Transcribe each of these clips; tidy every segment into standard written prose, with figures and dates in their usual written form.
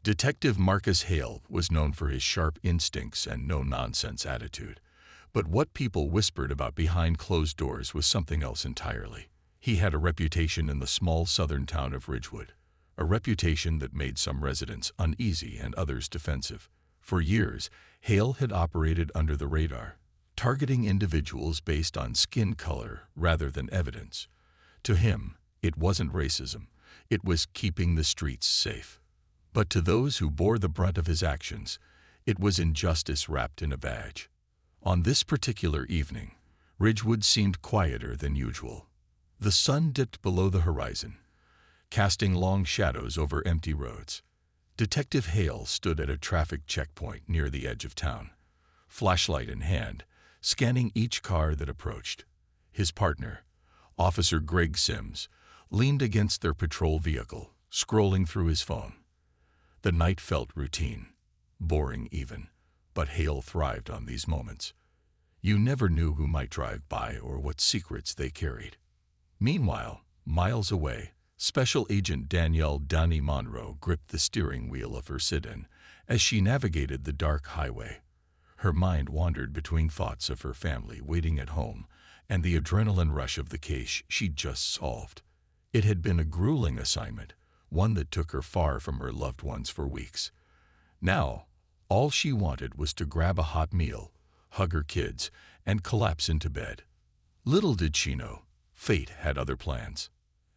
Detective Marcus Hale was known for his sharp instincts and no-nonsense attitude. But what people whispered about behind closed doors was something else entirely. He had a reputation in the small southern town of Ridgewood, a reputation that made some residents uneasy and others defensive. For years, Hale had operated under the radar, targeting individuals based on skin color rather than evidence. To him, it wasn't racism, it was keeping the streets safe. But to those who bore the brunt of his actions, it was injustice wrapped in a badge. On this particular evening, Ridgewood seemed quieter than usual. The sun dipped below the horizon, casting long shadows over empty roads. Detective Hale stood at a traffic checkpoint near the edge of town, flashlight in hand, scanning each car that approached. His partner, Officer Greg Sims, leaned against their patrol vehicle, scrolling through his phone. The night felt routine, boring even, but Hale thrived on these moments. You never knew who might drive by or what secrets they carried. Meanwhile, miles away, Special Agent Danielle "Donnie" Monroe gripped the steering wheel of her sit-in as she navigated the dark highway. Her mind wandered between thoughts of her family waiting at home and the adrenaline rush of the case she'd just solved. It had been a grueling assignment, one that took her far from her loved ones for weeks. Now, all she wanted was to grab a hot meal, hug her kids, and collapse into bed. Little did she know, fate had other plans.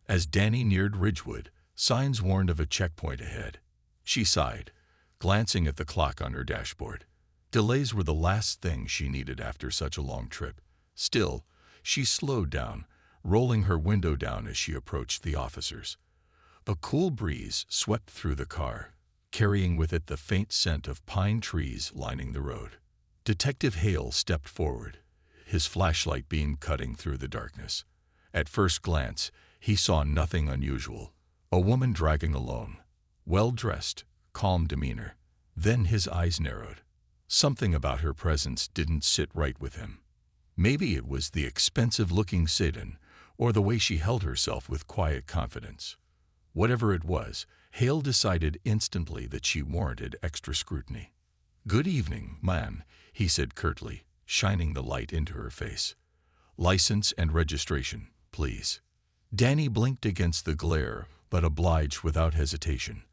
As Danny neared Ridgewood, signs warned of a checkpoint ahead. She sighed, glancing at the clock on her dashboard. Delays were the last thing she needed after such a long trip. Still, she slowed down, rolling her window down as she approached the officers. A cool breeze swept through the car, carrying with it the faint scent of pine trees lining the road. Detective Hale stepped forward, his flashlight beam cutting through the darkness. At first glance, he saw nothing unusual. A woman dragging alone, well-dressed, calm demeanor. Then his eyes narrowed. Something about her presence didn't sit right with him. Maybe it was the expensive-looking sit-in, or the way she held herself with quiet confidence. Whatever it was, Hale decided instantly that she warranted extra scrutiny. "Good evening, ma'am," he said curtly, shining the light into her face. "License and registration, please." Danny blinked against the glare, but obliged without hesitation.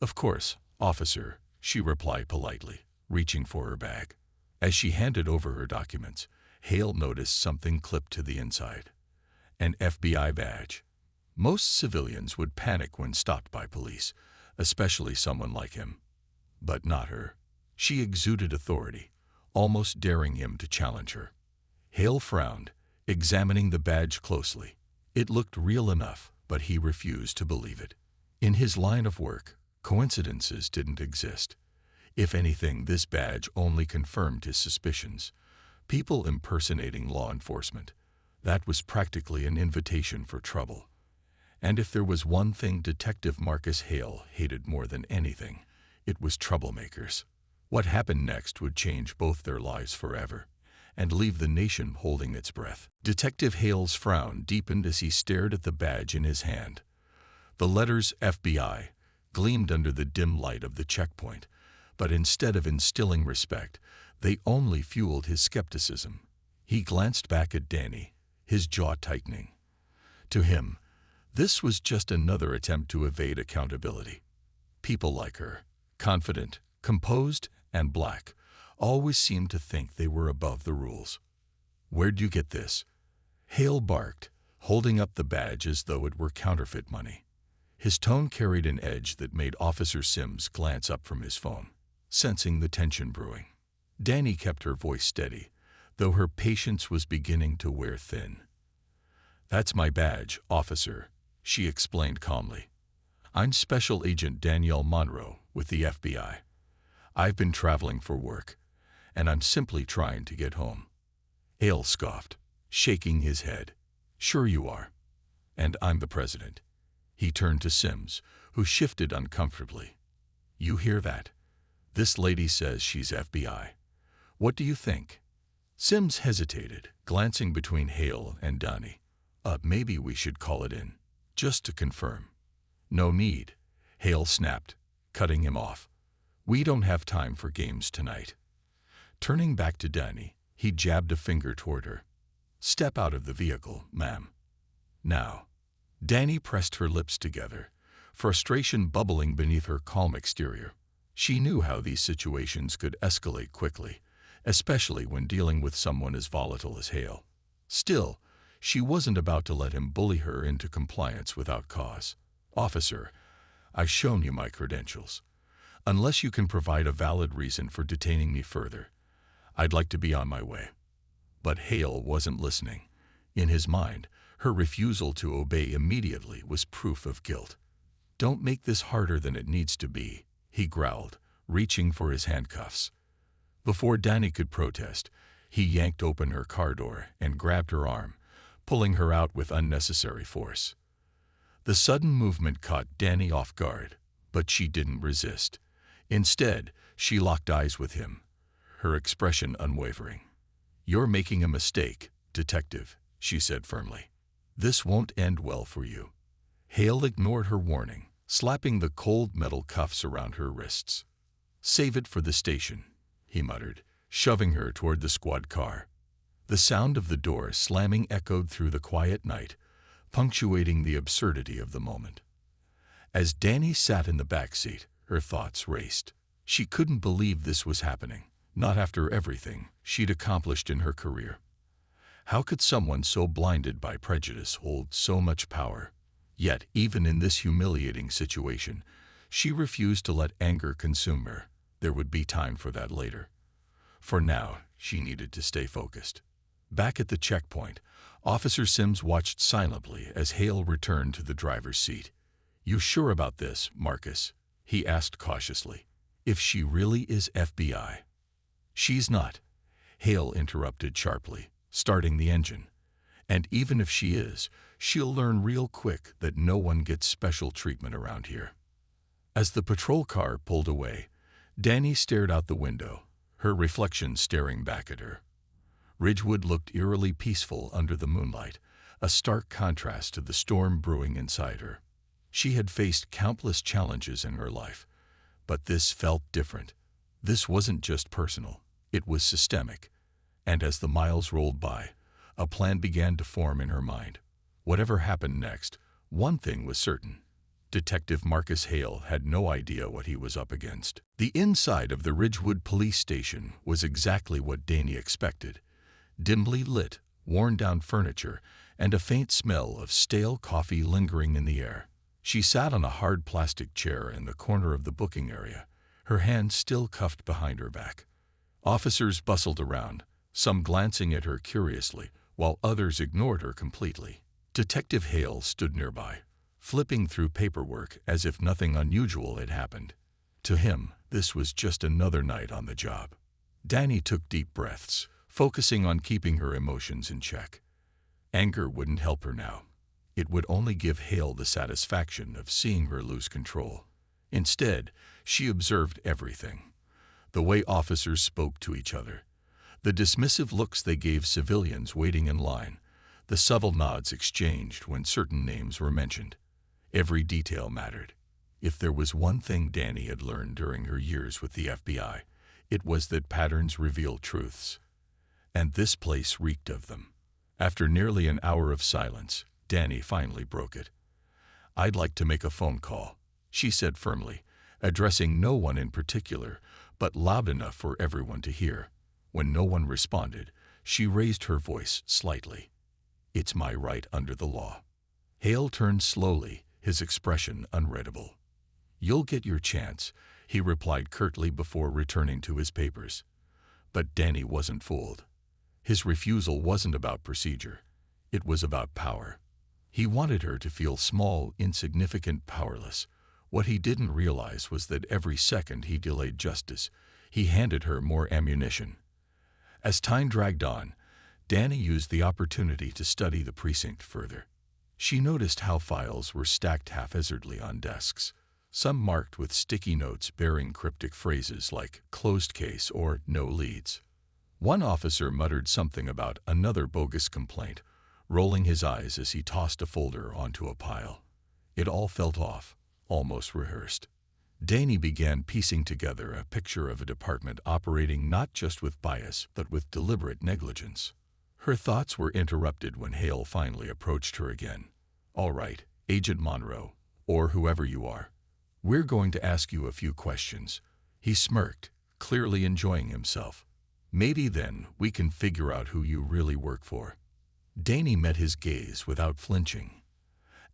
"Of course, officer," she replied politely, reaching for her bag. As she handed over her documents, Hale noticed something clipped to the inside. An FBI badge. Most civilians would panic when stopped by police, especially someone like him. But not her. She exuded authority, almost daring him to challenge her. Hale frowned, examining the badge closely. It looked real enough, but he refused to believe it. In his line of work, coincidences didn't exist. If anything, this badge only confirmed his suspicions. People impersonating law enforcement. That was practically an invitation for trouble. And if there was one thing Detective Marcus Hale hated more than anything, it was troublemakers. What happened next would change both their lives forever, and leave the nation holding its breath. Detective Hale's frown deepened as he stared at the badge in his hand. The letters FBI gleamed under the dim light of the checkpoint, but instead of instilling respect, they only fueled his skepticism. He glanced back at Danny, his jaw tightening. To him, this was just another attempt to evade accountability. People like her, confident, composed, and black, always seemed to think they were above the rules. "Where'd you get this?" Hale barked, holding up the badge as though it were counterfeit money. His tone carried an edge that made Officer Sims glance up from his phone, sensing the tension brewing. Danny kept her voice steady, though her patience was beginning to wear thin. "That's my badge, officer," she explained calmly. "I'm Special Agent Danielle Monroe with the FBI. I've been traveling for work, and I'm simply trying to get home." Hale scoffed, shaking his head. "Sure you are. And I'm the president." He turned to Sims, who shifted uncomfortably. "You hear that? This lady says she's FBI. What do you think?" Sims hesitated, glancing between Hale and Donnie. Maybe we should call it in, just to confirm." "No need," Hale snapped, cutting him off. "We don't have time for games tonight." Turning back to Danny, he jabbed a finger toward her. "Step out of the vehicle, ma'am. Now." Danny pressed her lips together, frustration bubbling beneath her calm exterior. She knew how these situations could escalate quickly, especially when dealing with someone as volatile as Hale. Still, she wasn't about to let him bully her into compliance without cause. "Officer, I've shown you my credentials. Unless you can provide a valid reason for detaining me further, I'd like to be on my way." But Hale wasn't listening. In his mind, her refusal to obey immediately was proof of guilt. "Don't make this harder than it needs to be," he growled, reaching for his handcuffs. Before Danny could protest, he yanked open her car door and grabbed her arm, pulling her out with unnecessary force. The sudden movement caught Danny off guard, but she didn't resist. Instead, she locked eyes with him, her expression unwavering. "You're making a mistake, detective," she said firmly. "This won't end well for you." Hale ignored her warning, slapping the cold metal cuffs around her wrists. "Save it for the station," he muttered, shoving her toward the squad car. The sound of the door slamming echoed through the quiet night, punctuating the absurdity of the moment. As Danny sat in the back seat, her thoughts raced. She couldn't believe this was happening, not after everything she'd accomplished in her career. How could someone so blinded by prejudice hold so much power? Yet, even in this humiliating situation, she refused to let anger consume her. There would be time for that later. For now, she needed to stay focused. Back at the checkpoint, Officer Sims watched silently as Hale returned to the driver's seat. "You sure about this, Marcus?" he asked cautiously. "If she really is FBI." "She's not," Hale interrupted sharply, starting the engine. "And even if she is, she'll learn real quick that no one gets special treatment around here." As the patrol car pulled away, Danny stared out the window, her reflection staring back at her. Ridgewood looked eerily peaceful under the moonlight, a stark contrast to the storm brewing inside her. She had faced countless challenges in her life, but this felt different. This wasn't just personal, it was systemic. And as the miles rolled by, a plan began to form in her mind. Whatever happened next, one thing was certain. Detective Marcus Hale had no idea what he was up against. The inside of the Ridgewood police station was exactly what Danny expected. Dimly lit, worn-down furniture, and a faint smell of stale coffee lingering in the air. She sat on a hard plastic chair in the corner of the booking area, her hands still cuffed behind her back. Officers bustled around, some glancing at her curiously, while others ignored her completely. Detective Hale stood nearby, flipping through paperwork as if nothing unusual had happened. To him, this was just another night on the job. Danny took deep breaths, focusing on keeping her emotions in check. Anger wouldn't help her now. It would only give Hale the satisfaction of seeing her lose control. Instead, she observed everything. The way officers spoke to each other, the dismissive looks they gave civilians waiting in line, the subtle nods exchanged when certain names were mentioned. Every detail mattered. If there was one thing Danny had learned during her years with the FBI, it was that patterns reveal truths. And this place reeked of them. After nearly an hour of silence, Danny finally broke it. "I'd like to make a phone call," she said firmly, addressing no one in particular, but loud enough for everyone to hear. When no one responded, she raised her voice slightly. "It's my right under the law." Hale turned slowly, his expression unreadable. "You'll get your chance," he replied curtly before returning to his papers. But Danny wasn't fooled. His refusal wasn't about procedure. It was about power. He wanted her to feel small, insignificant, powerless. What he didn't realize was that every second he delayed justice, he handed her more ammunition. As time dragged on, Danny used the opportunity to study the precinct further. She noticed how files were stacked haphazardly on desks, some marked with sticky notes bearing cryptic phrases like "closed case" or "no leads." One officer muttered something about another bogus complaint, rolling his eyes as he tossed a folder onto a pile. It all felt off, almost rehearsed. Danny began piecing together a picture of a department operating not just with bias, but with deliberate negligence. Her thoughts were interrupted when Hale finally approached her again. "All right, Agent Monroe, or whoever you are. We're going to ask you a few questions." He smirked, clearly enjoying himself. "Maybe then we can figure out who you really work for." Danny met his gaze without flinching.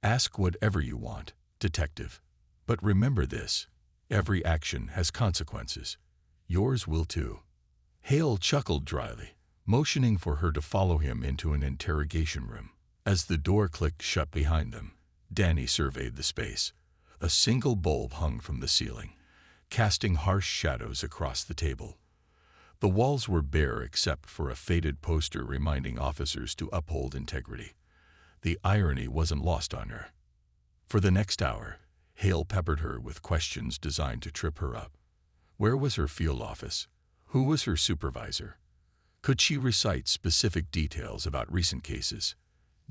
"Ask whatever you want, detective. But remember this, every action has consequences. Yours will too." Hale chuckled dryly, motioning for her to follow him into an interrogation room. As the door clicked shut behind them, Danny surveyed the space. A single bulb hung from the ceiling, casting harsh shadows across the table. The walls were bare except for a faded poster reminding officers to uphold integrity. The irony wasn't lost on her. For the next hour, Hale peppered her with questions designed to trip her up. Where was her field office? Who was her supervisor? Could she recite specific details about recent cases?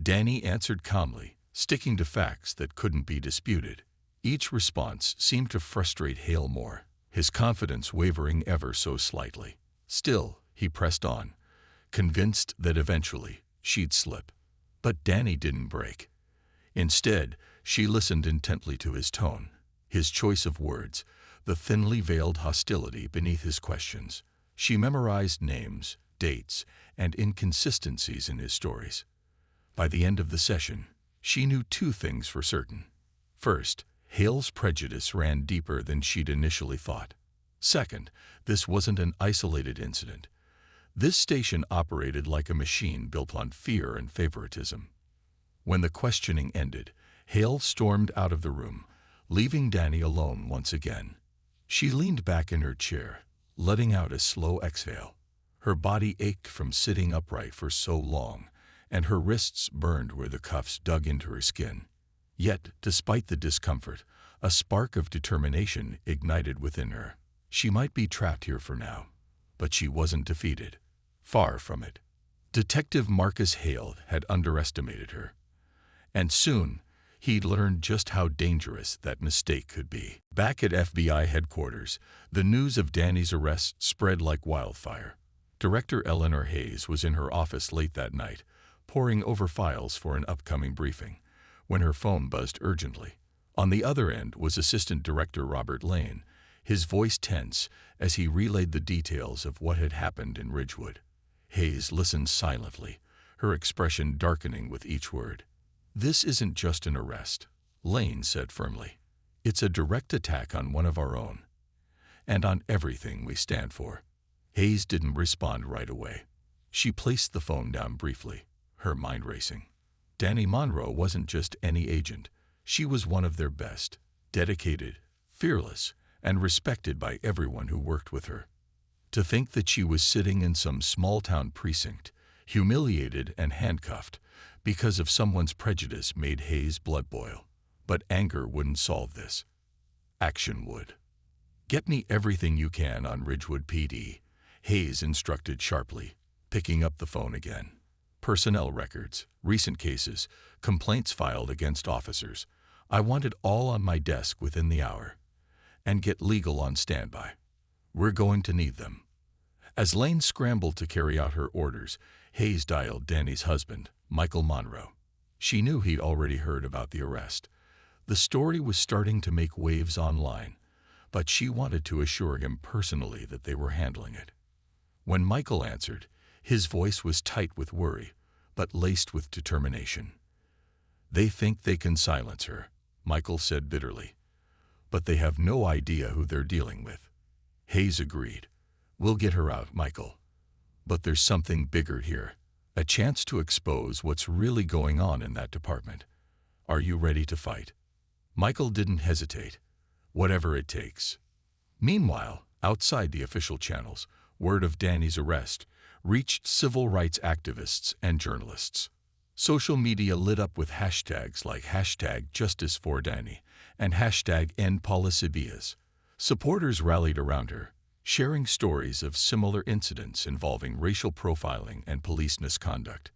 Danny answered calmly, sticking to facts that couldn't be disputed. Each response seemed to frustrate Hale more, his confidence wavering ever so slightly. Still, he pressed on, convinced that eventually she'd slip. But Danny didn't break. Instead, she listened intently to his tone, his choice of words, the thinly veiled hostility beneath his questions. She memorized names, dates, and inconsistencies in his stories. By the end of the session, she knew two things for certain. First, Hale's prejudice ran deeper than she'd initially thought. Second, this wasn't an isolated incident. This station operated like a machine built on fear and favoritism. When the questioning ended, Hale stormed out of the room, leaving Danny alone once again. She leaned back in her chair, letting out a slow exhale. Her body ached from sitting upright for so long, and her wrists burned where the cuffs dug into her skin. Yet, despite the discomfort, a spark of determination ignited within her. She might be trapped here for now, but she wasn't defeated. Far from it. Detective Marcus Hale had underestimated her. And soon, he'd learned just how dangerous that mistake could be. Back at FBI headquarters, the news of Danny's arrest spread like wildfire. Director Eleanor Hayes was in her office late that night, poring over files for an upcoming briefing, when her phone buzzed urgently. On the other end was Assistant Director Robert Lane, his voice tense as he relayed the details of what had happened in Ridgewood. Hayes listened silently, her expression darkening with each word. "This isn't just an arrest," Lane said firmly. "It's a direct attack on one of our own, and on everything we stand for." Hayes didn't respond right away. She placed the phone down briefly, her mind racing. Danny Monroe wasn't just any agent. She was one of their best, dedicated, fearless, and respected by everyone who worked with her. To think that she was sitting in some small-town precinct, humiliated and handcuffed, because of someone's prejudice made Hayes' blood boil. But anger wouldn't solve this. Action would. "Get me everything you can on Ridgewood PD," Hayes instructed sharply, picking up the phone again. "Personnel records, recent cases, complaints filed against officers. I want it all on my desk within the hour. And get legal on standby. We're going to need them." As Lane scrambled to carry out her orders, Hayes dialed Danny's husband, Michael Monroe. She knew he'd already heard about the arrest. The story was starting to make waves online, but she wanted to assure him personally that they were handling it. When Michael answered, his voice was tight with worry, but laced with determination. "They think they can silence her," Michael said bitterly. "But they have no idea who they're dealing with." Hayes agreed. "We'll get her out, Michael. But there's something bigger here. A chance to expose what's really going on in that department. Are you ready to fight?" Michael didn't hesitate. "Whatever it takes." Meanwhile, outside the official channels, word of Danny's arrest reached civil rights activists and journalists. Social media lit up with hashtags like #JusticeForDanny and #EndPaulicibias. Supporters rallied around her, sharing stories of similar incidents involving racial profiling and police misconduct.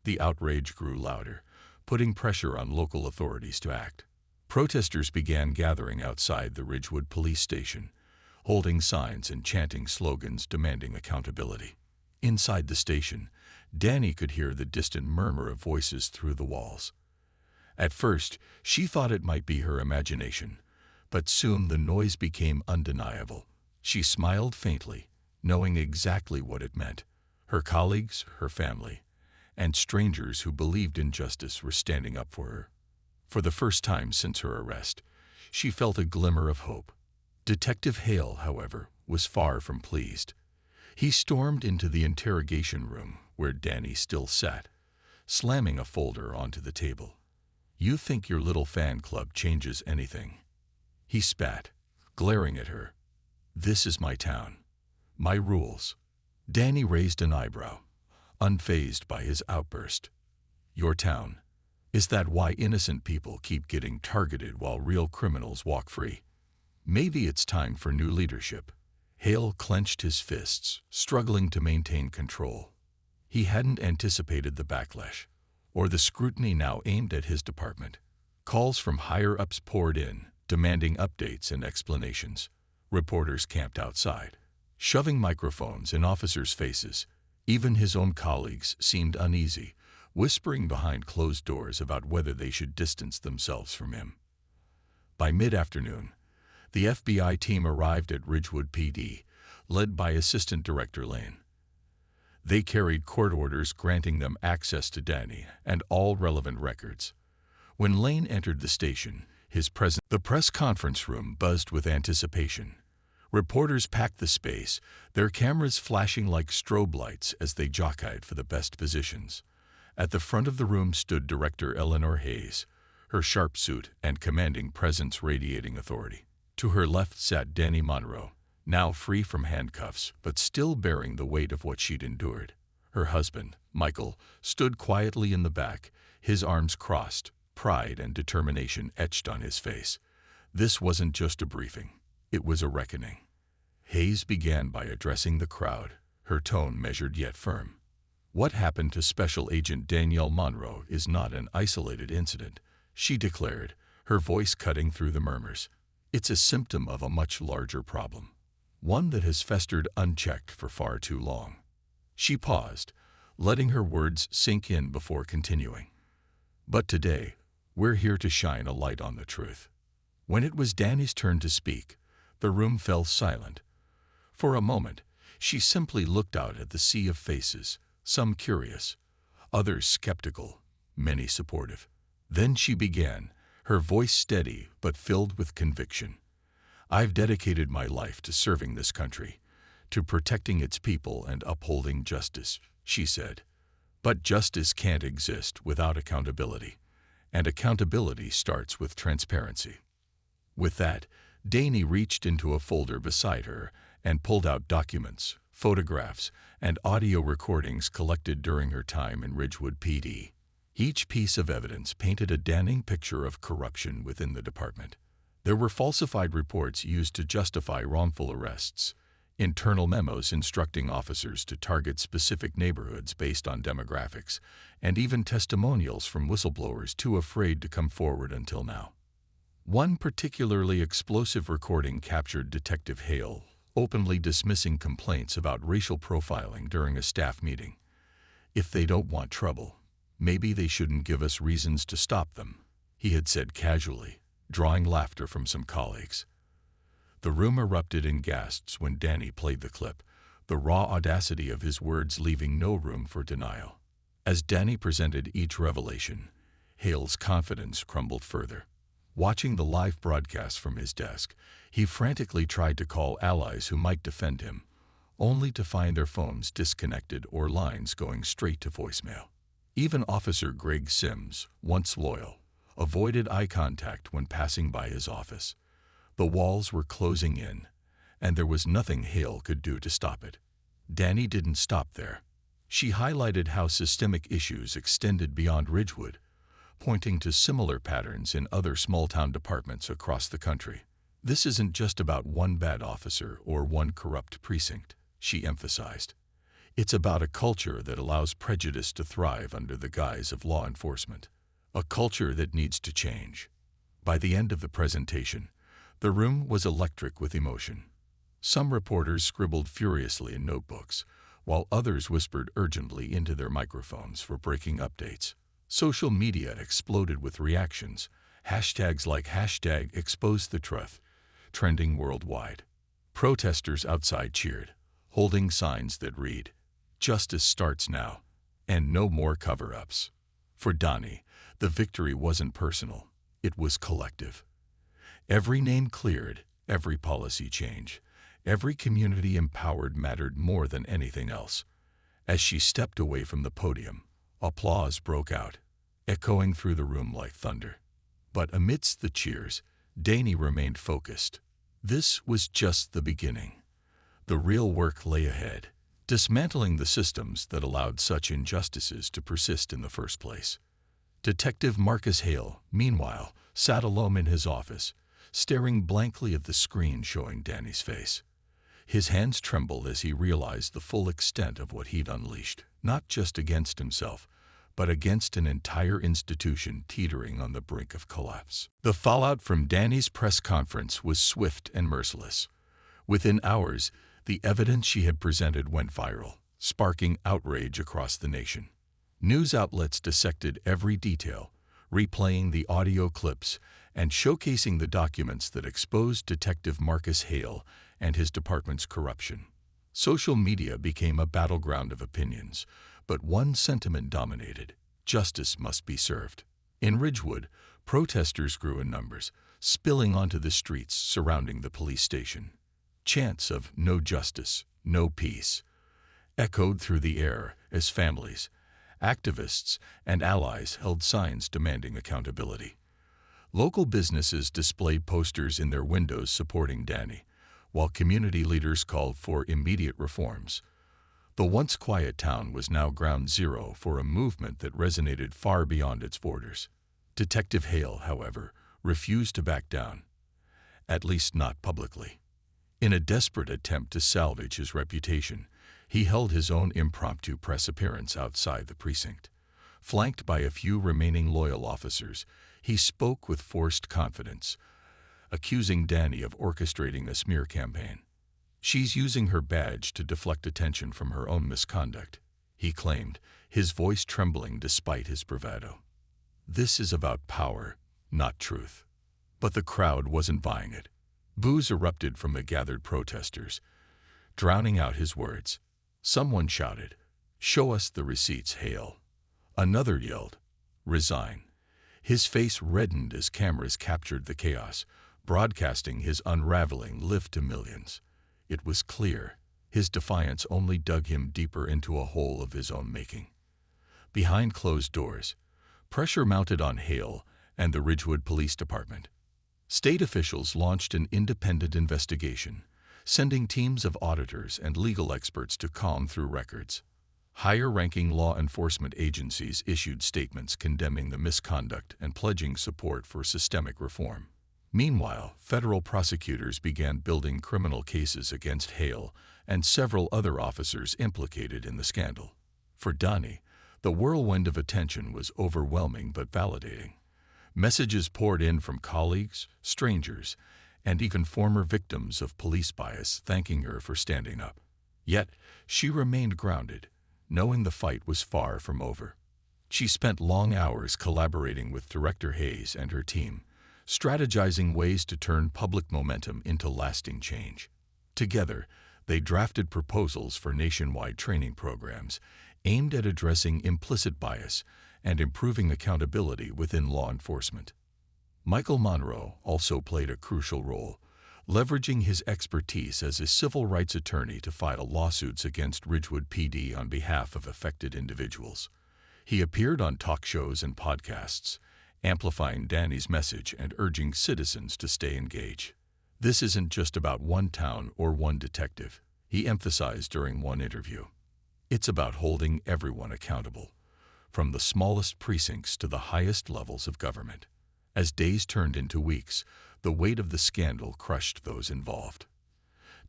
The outrage grew louder, putting pressure on local authorities to act. Protesters began gathering outside the Ridgewood police station, holding signs and chanting slogans demanding accountability. Inside the station, Danny could hear the distant murmur of voices through the walls. At first, she thought it might be her imagination, but soon the noise became undeniable. She smiled faintly, knowing exactly what it meant. Her colleagues, her family, and strangers who believed in justice were standing up for her. For the first time since her arrest, she felt a glimmer of hope. Detective Hale, however, was far from pleased. He stormed into the interrogation room where Danny still sat, slamming a folder onto the table. "You think your little fan club changes anything?" he spat, glaring at her. "This is my town. My rules." Danny raised an eyebrow, unfazed by his outburst. "Your town? Is that why innocent people keep getting targeted while real criminals walk free? Maybe it's time for new leadership." Hale clenched his fists, struggling to maintain control. He hadn't anticipated the backlash, or the scrutiny now aimed at his department. Calls from higher-ups poured in, demanding updates and explanations. Reporters camped outside, shoving microphones in officers' faces. Even his own colleagues seemed uneasy, whispering behind closed doors about whether they should distance themselves from him. By mid-afternoon, the FBI team arrived at Ridgewood PD, led by Assistant Director Lane. They carried court orders granting them access to Danny and all relevant records. When Lane entered the station, the press conference room buzzed with anticipation. Reporters packed the space, their cameras flashing like strobe lights as they jockeyed for the best positions. At the front of the room stood Director Eleanor Hayes, her sharp suit and commanding presence radiating authority. To her left sat Danny Monroe, now free from handcuffs but still bearing the weight of what she'd endured. Her husband, Michael, stood quietly in the back, his arms crossed, pride and determination etched on his face. This wasn't just a briefing, it was a reckoning. Hayes began by addressing the crowd, her tone measured yet firm. "What happened to Special Agent Danielle Monroe is not an isolated incident," she declared, her voice cutting through the murmurs. "It's a symptom of a much larger problem, one that has festered unchecked for far too long." She paused, letting her words sink in before continuing. "But today, we're here to shine a light on the truth." When it was Danny's turn to speak, the room fell silent. For a moment, she simply looked out at the sea of faces, some curious, others skeptical, many supportive. Then she began, her voice steady but filled with conviction. "I've dedicated my life to serving this country, to protecting its people and upholding justice," she said. "But justice can't exist without accountability, and accountability starts with transparency." With that, Danny reached into a folder beside her and pulled out documents, photographs, and audio recordings collected during her time in Ridgewood PD. Each piece of evidence painted a damning picture of corruption within the department. There were falsified reports used to justify wrongful arrests, internal memos instructing officers to target specific neighborhoods based on demographics, and even testimonials from whistleblowers too afraid to come forward until now. One particularly explosive recording captured Detective Hale openly dismissing complaints about racial profiling during a staff meeting. "If they don't want trouble, maybe they shouldn't give us reasons to stop them," he had said casually, drawing laughter from some colleagues. The room erupted in gasps when Danny played the clip, the raw audacity of his words leaving no room for denial. As Danny presented each revelation, Hale's confidence crumbled further. Watching the live broadcast from his desk, he frantically tried to call allies who might defend him, only to find their phones disconnected or lines going straight to voicemail. Even Officer Greg Sims, once loyal, avoided eye contact when passing by his office. The walls were closing in, and there was nothing Hale could do to stop it. Danny didn't stop there. She highlighted how systemic issues extended beyond Ridgewood, pointing to similar patterns in other small-town departments across the country. "This isn't just about one bad officer or one corrupt precinct," she emphasized. "It's about a culture that allows prejudice to thrive under the guise of law enforcement. A culture that needs to change." By the end of the presentation, the room was electric with emotion. Some reporters scribbled furiously in notebooks, while others whispered urgently into their microphones for breaking updates. Social media exploded with reactions, hashtags like #ExposeTheTruth, trending worldwide. Protesters outside cheered, holding signs that read, "Justice starts now," and "No more cover-ups." For Donnie, the victory wasn't personal, it was collective. Every name cleared, every policy change, every community empowered mattered more than anything else. As she stepped away from the podium, applause broke out, echoing through the room like thunder. But amidst the cheers, Danny remained focused. This was just the beginning. The real work lay ahead, dismantling the systems that allowed such injustices to persist in the first place. Detective Marcus Hale, meanwhile, sat alone in his office, staring blankly at the screen showing Danny's face. His hands trembled as he realized the full extent of what he'd unleashed, not just against himself, but against an entire institution teetering on the brink of collapse. The fallout from Danny's press conference was swift and merciless. Within hours, the evidence she had presented went viral, sparking outrage across the nation. News outlets dissected every detail, replaying the audio clips and showcasing the documents that exposed Detective Marcus Hale and his department's corruption. Social media became a battleground of opinions, but one sentiment dominated: justice must be served. In Ridgewood, protesters grew in numbers, spilling onto the streets surrounding the police station. Chants of "no justice, no peace" echoed through the air as families, activists, and allies held signs demanding accountability. Local businesses displayed posters in their windows supporting Danny, while community leaders called for immediate reforms. The once quiet town was now ground zero for a movement that resonated far beyond its borders. Detective Hale, however, refused to back down, at least not publicly. In a desperate attempt to salvage his reputation, he held his own impromptu press appearance outside the precinct. Flanked by a few remaining loyal officers, he spoke with forced confidence, accusing Danny of orchestrating a smear campaign. "She's using her badge to deflect attention from her own misconduct," he claimed, his voice trembling despite his bravado. "This is about power, not truth." But the crowd wasn't buying it. Boos erupted from the gathered protesters, drowning out his words. Someone shouted, "Show us the receipts, Hale." Another yelled, "Resign." His face reddened as cameras captured the chaos, broadcasting his unraveling lift to millions. It was clear his defiance only dug him deeper into a hole of his own making. Behind closed doors, pressure mounted on Hale and the Ridgewood Police Department. State officials launched an independent investigation, sending teams of auditors and legal experts to comb through records. Higher-ranking law enforcement agencies issued statements condemning the misconduct and pledging support for systemic reform. Meanwhile, federal prosecutors began building criminal cases against Hale and several other officers implicated in the scandal. For Donnie, the whirlwind of attention was overwhelming but validating. Messages poured in from colleagues, strangers, and even former victims of police bias thanking her for standing up. Yet, she remained grounded, knowing the fight was far from over. She spent long hours collaborating with Director Hayes and her team, strategizing ways to turn public momentum into lasting change. Together, they drafted proposals for nationwide training programs aimed at addressing implicit bias and improving accountability within law enforcement. Michael Monroe also played a crucial role, leveraging his expertise as a civil rights attorney to file lawsuits against Ridgewood PD on behalf of affected individuals. He appeared on talk shows and podcasts, amplifying Danny's message and urging citizens to stay engaged. "This isn't just about one town or one detective," he emphasized during one interview. "It's about holding everyone accountable, from the smallest precincts to the highest levels of government." As days turned into weeks, the weight of the scandal crushed those involved.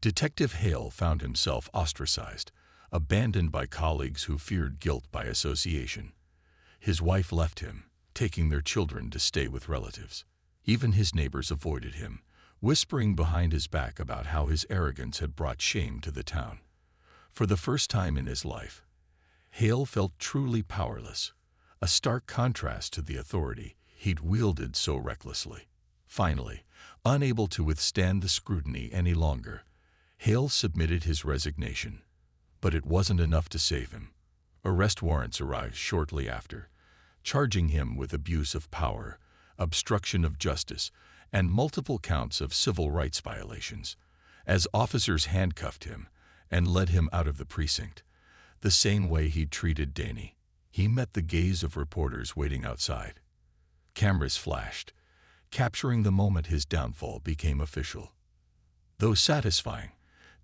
Detective Hale found himself ostracized, abandoned by colleagues who feared guilt by association. His wife left him, taking their children to stay with relatives. Even his neighbors avoided him, whispering behind his back about how his arrogance had brought shame to the town. For the first time in his life, Hale felt truly powerless, a stark contrast to the authority he'd wielded so recklessly. Finally, unable to withstand the scrutiny any longer, Hale submitted his resignation. But it wasn't enough to save him. Arrest warrants arrived shortly after, charging him with abuse of power, obstruction of justice, and multiple counts of civil rights violations, as officers handcuffed him and led him out of the precinct. The same way he'd treated Danny, he met the gaze of reporters waiting outside. Cameras flashed, capturing the moment his downfall became official. Though satisfying,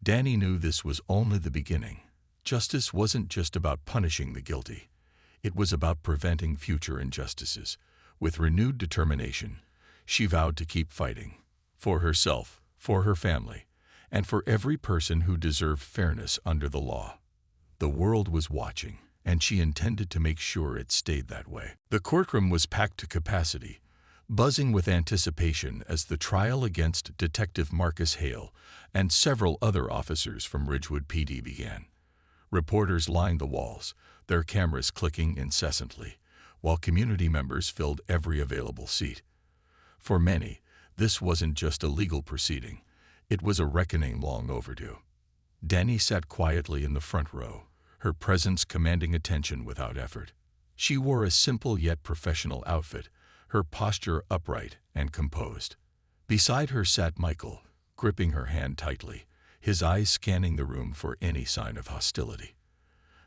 Danny knew this was only the beginning. Justice wasn't just about punishing the guilty. It was about preventing future injustices. With renewed determination, she vowed to keep fighting. For herself, for her family, and for every person who deserved fairness under the law. The world was watching, and she intended to make sure it stayed that way. The courtroom was packed to capacity, buzzing with anticipation as the trial against Detective Marcus Hale and several other officers from Ridgewood PD began. Reporters lined the walls, their cameras clicking incessantly, while community members filled every available seat. For many, this wasn't just a legal proceeding, it was a reckoning long overdue. Danny sat quietly in the front row, her presence commanding attention without effort. She wore a simple yet professional outfit, her posture upright and composed. Beside her sat Michael, gripping her hand tightly, his eyes scanning the room for any sign of hostility.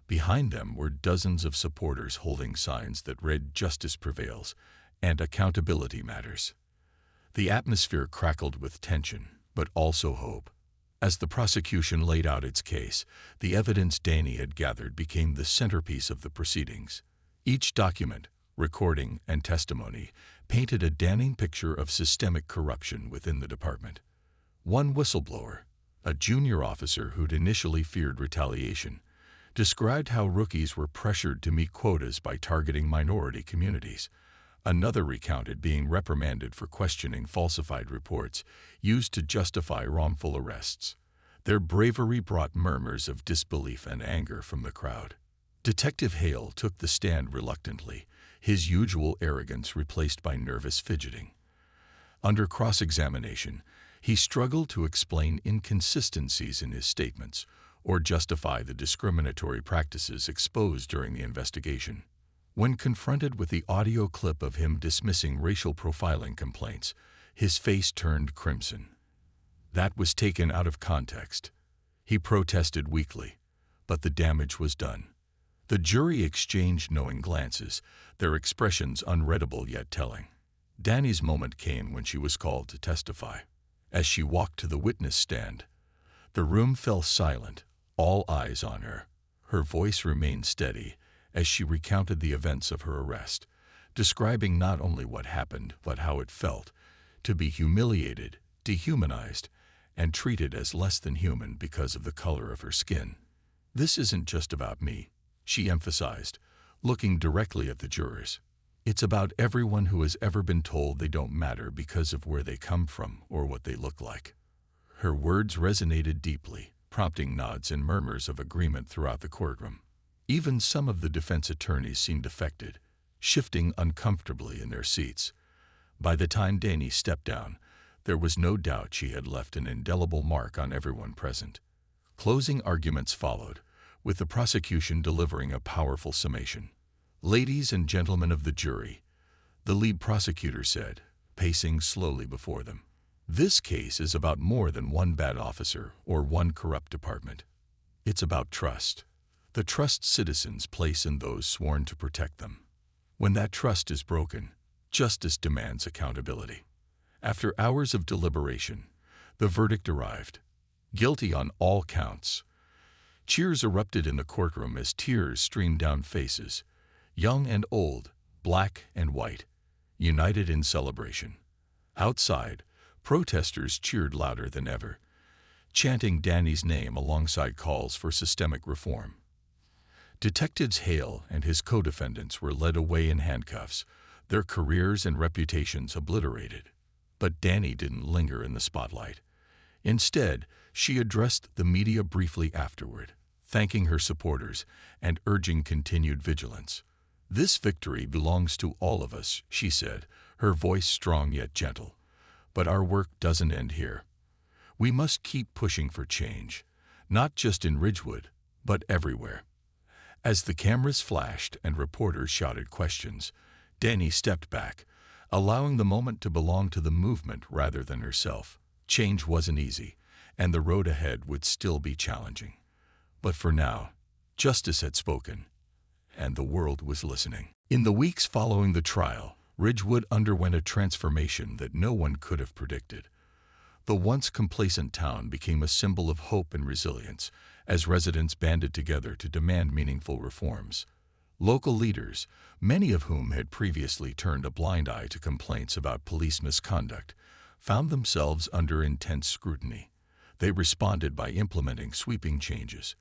Behind them were dozens of supporters holding signs that read "Justice Prevails" and "Accountability Matters." The atmosphere crackled with tension, but also hope. As the prosecution laid out its case, the evidence Danny had gathered became the centerpiece of the proceedings. Each document, recording, and testimony painted a damning picture of systemic corruption within the department. One whistleblower, a junior officer who'd initially feared retaliation, described how rookies were pressured to meet quotas by targeting minority communities. Another recounted being reprimanded for questioning falsified reports used to justify wrongful arrests. Their bravery brought murmurs of disbelief and anger from the crowd. Detective Hale took the stand reluctantly, his usual arrogance replaced by nervous fidgeting. Under cross-examination, he struggled to explain inconsistencies in his statements or justify the discriminatory practices exposed during the investigation. When confronted with the audio clip of him dismissing racial profiling complaints, his face turned crimson. That was taken out of context. He protested weakly, but the damage was done. The jury exchanged knowing glances, their expressions unreadable yet telling. Danny's moment came when she was called to testify. As she walked to the witness stand, the room fell silent, all eyes on her. Her voice remained steady as she recounted the events of her arrest, describing not only what happened but how it felt to be humiliated, dehumanized, and treated as less than human because of the color of her skin. "This isn't just about me," she emphasized, looking directly at the jurors. "It's about everyone who has ever been told they don't matter because of where they come from or what they look like." Her words resonated deeply, prompting nods and murmurs of agreement throughout the courtroom. Even some of the defense attorneys seemed affected, shifting uncomfortably in their seats. By the time Danny stepped down, there was no doubt she had left an indelible mark on everyone present. Closing arguments followed, with the prosecution delivering a powerful summation. "Ladies and gentlemen of the jury," the lead prosecutor said, pacing slowly before them, "this case is about more than one bad officer or one corrupt department. It's about trust. The trust citizens place in those sworn to protect them. When that trust is broken, justice demands accountability." After hours of deliberation, the verdict arrived. Guilty on all counts. Cheers erupted in the courtroom as tears streamed down faces, young and old, black and white, united in celebration. Outside, protesters cheered louder than ever, chanting Danny's name alongside calls for systemic reform. Detectives Hale and his co-defendants were led away in handcuffs, their careers and reputations obliterated. But Danny didn't linger in the spotlight. Instead, she addressed the media briefly afterward, thanking her supporters and urging continued vigilance. "This victory belongs to all of us," she said, her voice strong yet gentle. "But our work doesn't end here. We must keep pushing for change, not just in Ridgewood, but everywhere." As the cameras flashed and reporters shouted questions, Danny stepped back, allowing the moment to belong to the movement rather than herself. Change wasn't easy, and the road ahead would still be challenging. But for now, justice had spoken, and the world was listening. In the weeks following the trial, Ridgewood underwent a transformation that no one could have predicted. The once complacent town became a symbol of hope and resilience as residents banded together to demand meaningful reforms. Local leaders, many of whom had previously turned a blind eye to complaints about police misconduct, found themselves under intense scrutiny. They responded by implementing sweeping changes: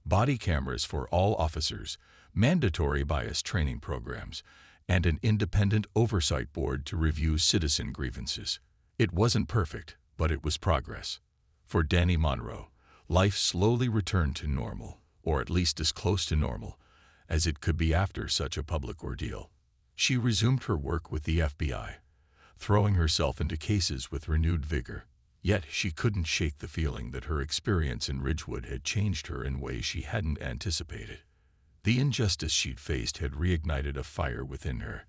body cameras for all officers, mandatory bias training programs, and an independent oversight board to review citizen grievances. It wasn't perfect, but it was progress. For Danny Monroe, life slowly returned to normal, or at least as close to normal as it could be after such a public ordeal. She resumed her work with the FBI, throwing herself into cases with renewed vigor. Yet she couldn't shake the feeling that her experience in Ridgewood had changed her in ways she hadn't anticipated. The injustice she'd faced had reignited a fire within her,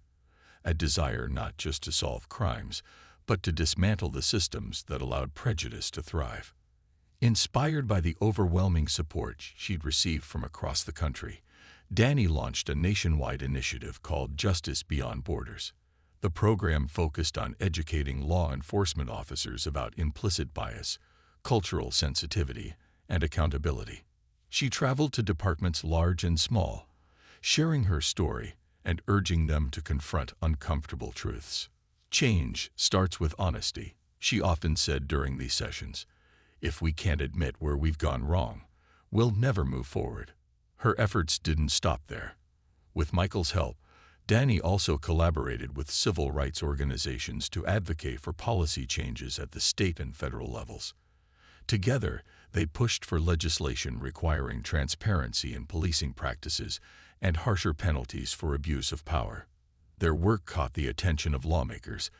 a desire not just to solve crimes, but to dismantle the systems that allowed prejudice to thrive. Inspired by the overwhelming support she'd received from across the country, Danny launched a nationwide initiative called Justice Beyond Borders. The program focused on educating law enforcement officers about implicit bias, cultural sensitivity, and accountability. She traveled to departments large and small, sharing her story and urging them to confront uncomfortable truths. "Change starts with honesty," she often said during these sessions. "If we can't admit where we've gone wrong, we'll never move forward." Her efforts didn't stop there. With Michael's help, Danny also collaborated with civil rights organizations to advocate for policy changes at the state and federal levels. Together, they pushed for legislation requiring transparency in policing practices and harsher penalties for abuse of power. Their work caught the attention of lawmakers,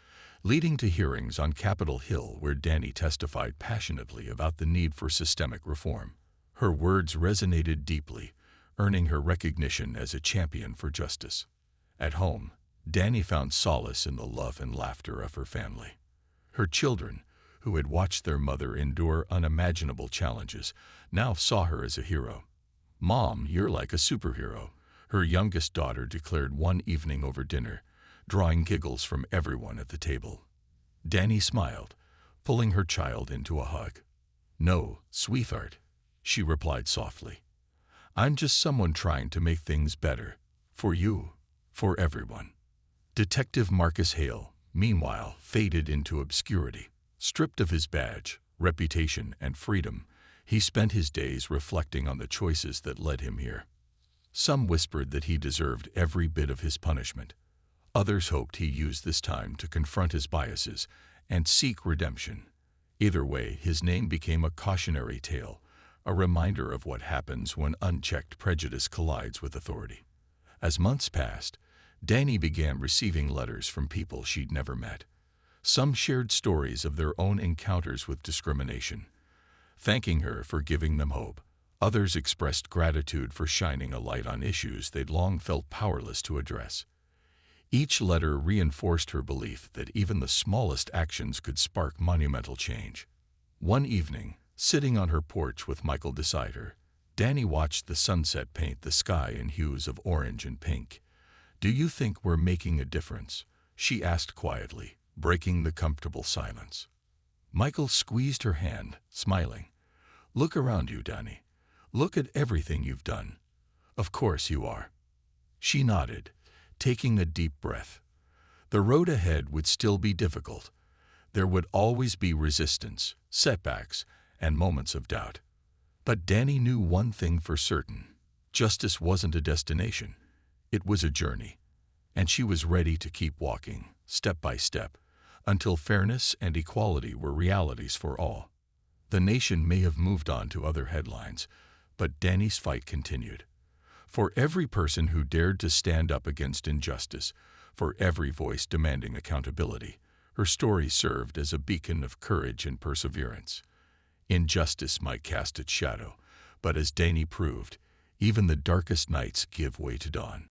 leading to hearings on Capitol Hill where Danny testified passionately about the need for systemic reform. Her words resonated deeply, earning her recognition as a champion for justice. At home, Danny found solace in the love and laughter of her family. Her children, who had watched their mother endure unimaginable challenges, now saw her as a hero. "Mom, you're like a superhero," her youngest daughter declared one evening over dinner, drawing giggles from everyone at the table. Danny smiled, pulling her child into a hug. "No, sweetheart," she replied softly. "I'm just someone trying to make things better. For you, for everyone." Detective Marcus Hale, meanwhile, faded into obscurity. Stripped of his badge, reputation, and freedom, he spent his days reflecting on the choices that led him here. Some whispered that he deserved every bit of his punishment. Others hoped he used this time to confront his biases and seek redemption. Either way, his name became a cautionary tale, a reminder of what happens when unchecked prejudice collides with authority. As months passed, Danny began receiving letters from people she'd never met. Some shared stories of their own encounters with discrimination, thanking her for giving them hope. Others expressed gratitude for shining a light on issues they'd long felt powerless to address. Each letter reinforced her belief that even the smallest actions could spark monumental change. One evening, sitting on her porch with Michael beside her, Danny watched the sunset paint the sky in hues of orange and pink. "Do you think we're making a difference?" she asked quietly, breaking the comfortable silence. Michael squeezed her hand, smiling. "Look around you, Danny. Look at everything you've done." "Of course you are." She nodded, taking a deep breath. The road ahead would still be difficult. There would always be resistance, setbacks, and moments of doubt. But Danny knew one thing for certain: justice wasn't a destination. It was a journey, and she was ready to keep walking, step by step, until fairness and equality were realities for all. The nation may have moved on to other headlines, but Dani's fight continued. For every person who dared to stand up against injustice, for every voice demanding accountability, her story served as a beacon of courage and perseverance. Injustice might cast its shadow, but as Dani proved, even the darkest nights give way to dawn.